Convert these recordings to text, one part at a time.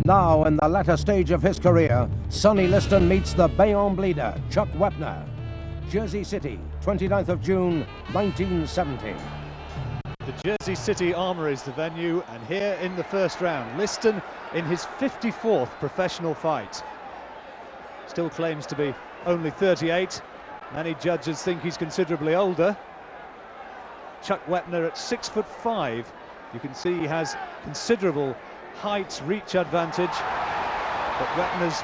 Now, in the latter stage of his career, Sonny Liston meets the Bayonne bleeder, Chuck Wepner. Jersey City, 29th of June, 1970. The Jersey City Armory is the venue, and here in the first round, Liston in his 54th professional fight. Still claims to be only 38. Many judges think he's considerably older. Chuck Wepner at 6'5". You can see he has considerable height, reach advantage. But Wepner's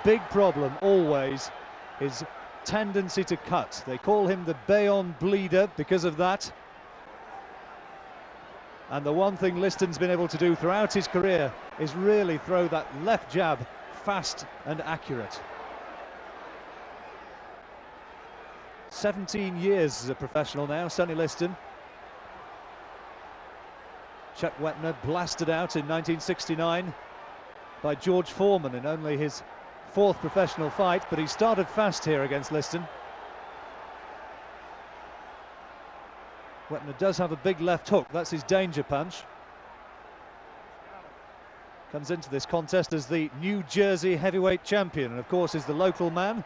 big problem always is tendency to cut. They call him the Bayonne bleeder because of that. And the one thing Liston's been able to do throughout his career is really throw that left jab fast and accurate. 17 years as a professional now, Sonny Liston. Chuck Wepner blasted out in 1969 by George Foreman in only his 4th professional fight, but he started fast here against Liston. Wepner does have a big left hook, that's his danger punch. Comes into this contest as the New Jersey heavyweight champion, and of course is the local man,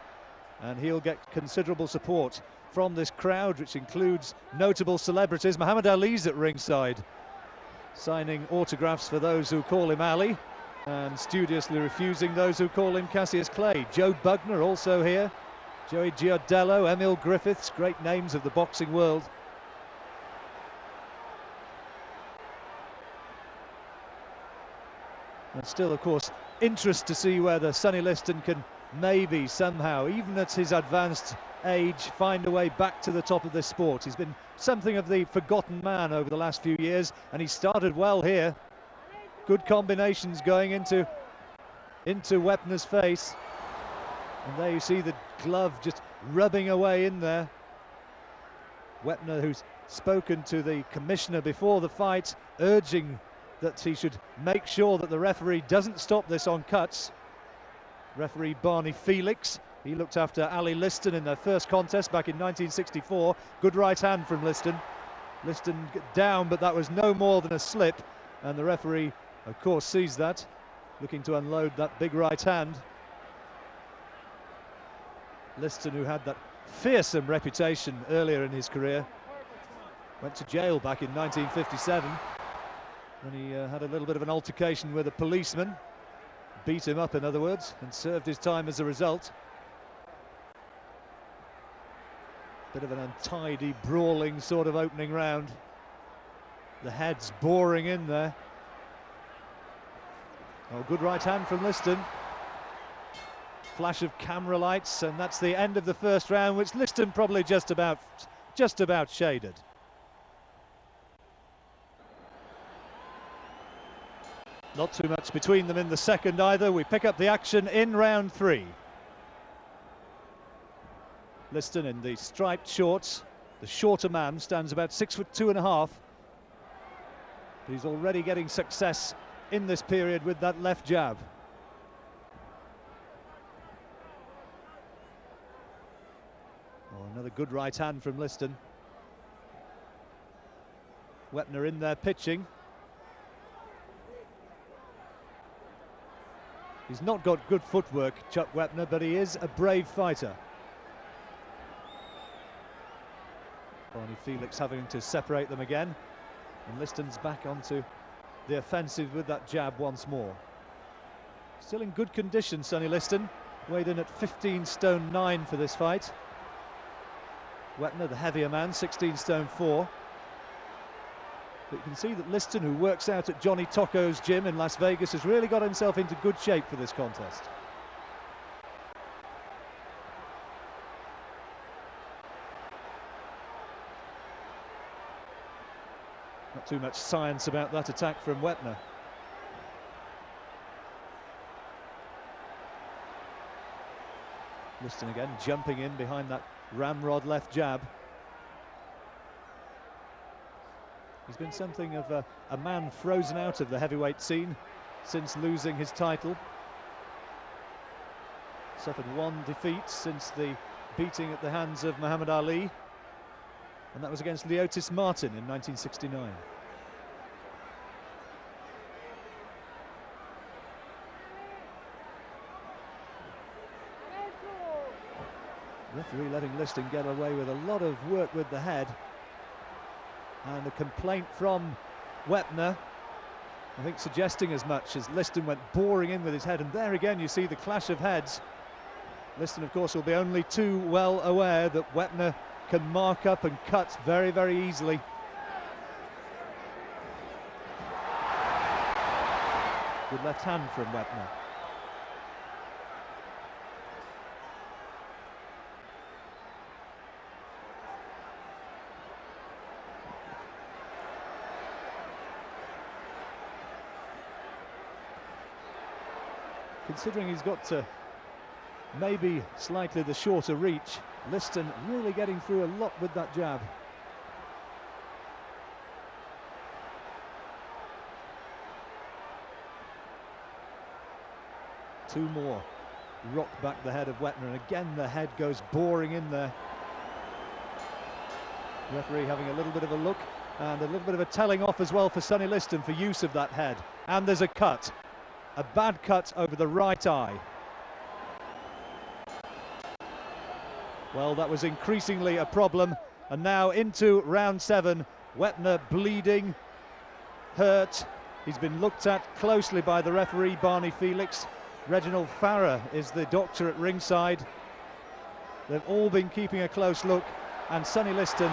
and he'll get considerable support from this crowd, which includes notable celebrities. Muhammad Ali's at ringside, signing autographs for those who call him Ali, and studiously refusing those who call him Cassius Clay. Joe Bugner also here, Joey Giardello, Emil Griffiths, great names of the boxing world. And still, of course, interest to see whether Sonny Liston can maybe somehow, even at his advanced age, find a way back to the top of this sport. He's been something of the forgotten man over the last few years, and he started well here. Good combinations going into Wepner's face. And there you see the glove just rubbing away in there. Wepner, who's spoken to the commissioner before the fight, urging that he should make sure that the referee doesn't stop this on cuts. Referee Barney Felix, he looked after Ali Liston in their first contest back in 1964. Good right hand from Liston. Liston down, but that was no more than a slip, and the referee, of course, sees that, looking to unload that big right hand. Liston, who had that fearsome reputation earlier in his career, went to jail back in 1957 when he had a little bit of an altercation with a policeman, beat him up in other words, and served his time as a result. Bit of an untidy, brawling sort of opening round. The heads boring in there. Oh, good right hand from Liston. Flash of camera lights, and that's the end of the first round, which Liston probably just about shaded. Not too much between them in the second either. We pick up the action in round 3. Liston in the striped shorts. The shorter man stands about 6'2½". He's already getting success in this period with that left jab. Oh, another good right hand from Liston. Wepner in there pitching. He's not got good footwork, Chuck Wepner, but he is a brave fighter. Barney Felix having to separate them again, and Liston's back onto the offensive with that jab once more. Still in good condition, Sonny Liston, weighed in at 15 stone 9 for this fight. Wepner, the heavier man, 16 stone 4. But you can see that Liston, who works out at Johnny Tocco's gym in Las Vegas, has really got himself into good shape for this contest. Not too much science about that attack from Wepner. Liston again jumping in behind that ramrod left jab. He's been something of a man frozen out of the heavyweight scene since losing his title. Suffered 1 defeat since the beating at the hands of Muhammad Ali, and that was against Leotis Martin in 1969. Referee letting Liston get away with a lot of work with the head. And a complaint from Wepner, I think suggesting as much, as Liston went boring in with his head. And there again you see the clash of heads. Liston, of course, will be only too well aware that Wepner can mark up and cut very, very easily. Good left hand from Wepner. Considering he's got maybe slightly the shorter reach, Liston really getting through a lot with that jab. Two more. Rock back the head of Wepner, and again the head goes boring in there. Referee having a little bit of a look, and a little bit of a telling off as well for Sonny Liston for use of that head. And there's a cut. A bad cut over the right eye. Well, that was increasingly a problem, and now into round 7. Wepner bleeding, hurt. He's been looked at closely by the referee, Barney Felix. Reginald Farrer is the doctor at ringside. They've all been keeping a close look, and Sonny Liston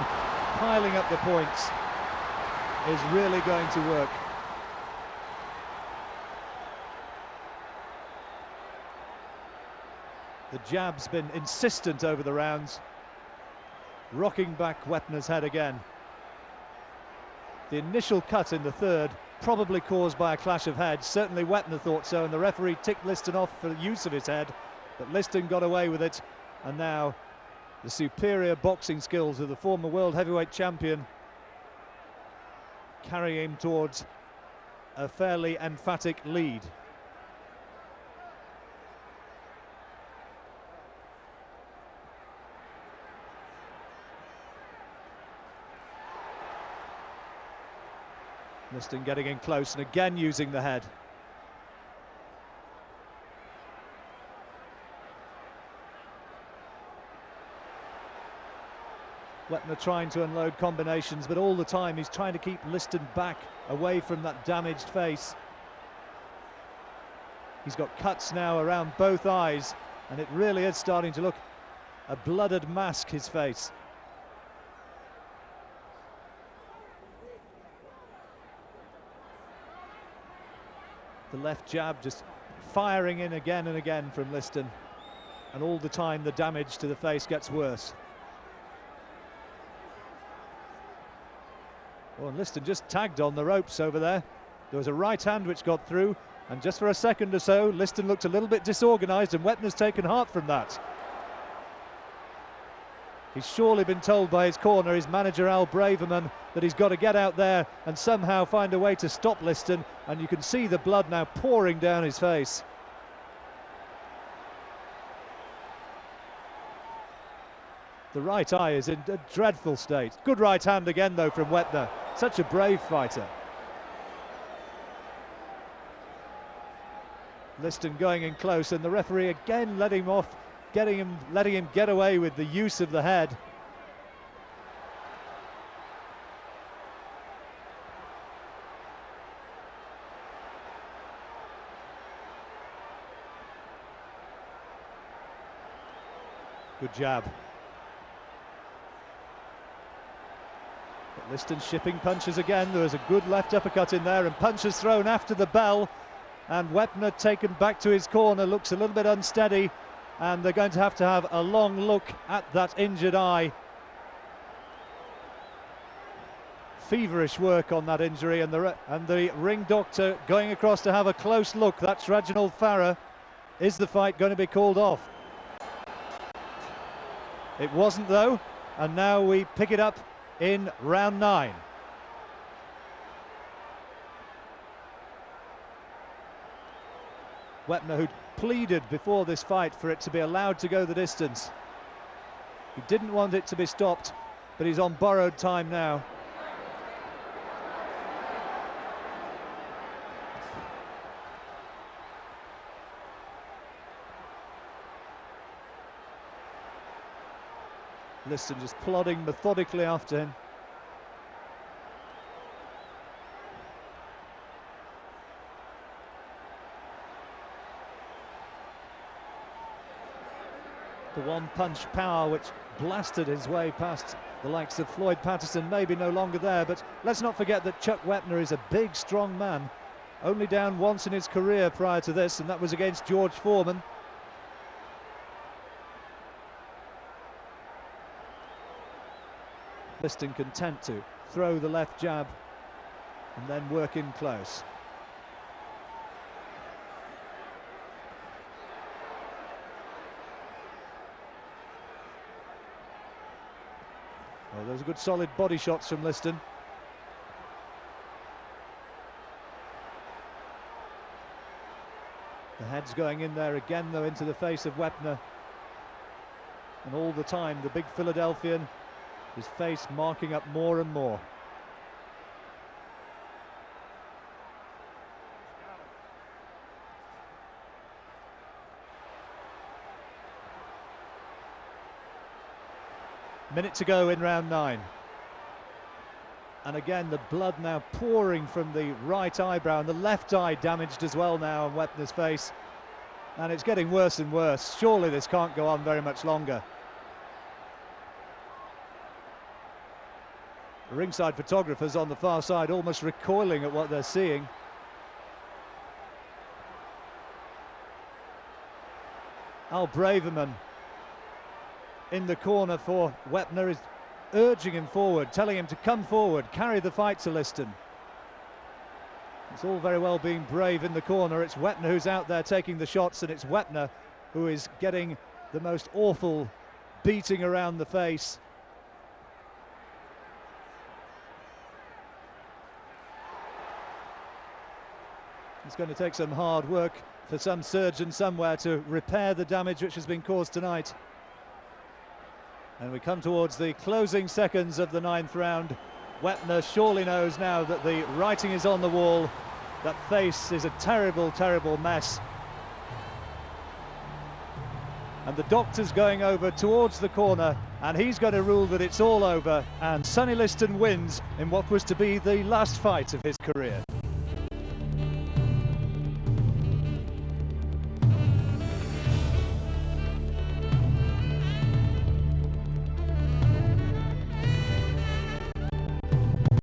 piling up the points is really going to work. The jab's been insistent over the rounds, rocking back Wepner's head again. The initial cut in the third, probably caused by a clash of heads. Certainly Wepner thought so, and the referee ticked Liston off for the use of his head, but Liston got away with it. And now the superior boxing skills of the former world heavyweight champion carry him towards a fairly emphatic lead. Liston getting in close and again using the head. Wepner trying to unload combinations, but all the time he's trying to keep Liston back away from that damaged face. He's got cuts now around both eyes, and it really is starting to look a blooded mask, his face. The left jab just firing in again and again from Liston, and all the time the damage to the face gets worse. Oh, and Liston just tagged on the ropes over there. There was a right hand which got through, and just for a second or so Liston looked a little bit disorganised, and Wepner's taken heart from that. He's surely been told by his corner, his manager Al Braverman, that he's got to get out there and somehow find a way to stop Liston, and you can see the blood now pouring down his face. The right eye is in a dreadful state. Good right hand again though from Wepner. Such a brave fighter. Liston going in close, and the referee again letting him off, letting him get away with the use of the head. Good jab. But Liston shipping punches again. There was a good left uppercut in there, and punches thrown after the bell. And Wepner taken back to his corner, looks a little bit unsteady, and they're going to have a long look at that injured eye. Feverish work on that injury, and the ring doctor going across to have a close look. That's Reginald Farrer. Is the fight going to be called off? It wasn't though, and now we pick it up in round 9. Wepner, who'd pleaded before this fight for it to be allowed to go the distance. He didn't want it to be stopped, but he's on borrowed time now. Liston just plodding methodically after him. The one-punch power which blasted his way past the likes of Floyd Patterson, maybe no longer there, but let's not forget that Chuck Wepner is a big, strong man. Only down once in his career prior to this, and that was against George Foreman. Liston content to throw the left jab and then work in close. Well, those are good solid body shots from Liston. The head's going in there again, though, into the face of Wepner. And all the time, the big Philadelphian, his face marking up more and more. Minute to go in round 9. And again, the blood now pouring from the right eyebrow, and the left eye damaged as well now on Wepner's face. And it's getting worse and worse. Surely this can't go on very much longer. The ringside photographers on the far side almost recoiling at what they're seeing. Al Braverman in the corner for Wepner is urging him forward, telling him to come forward, carry the fight to Liston. It's all very well being brave in the corner. It's Wepner who's out there taking the shots, and it's Wepner who is getting the most awful beating around the face. It's going to take some hard work for some surgeon somewhere to repair the damage which has been caused tonight. And we come towards the closing seconds of the 9th round. Wepner surely knows now that the writing is on the wall. That face is a terrible, terrible mess. And the doctor's going over towards the corner, and he's going to rule that it's all over. And Sonny Liston wins in what was to be the last fight of his career.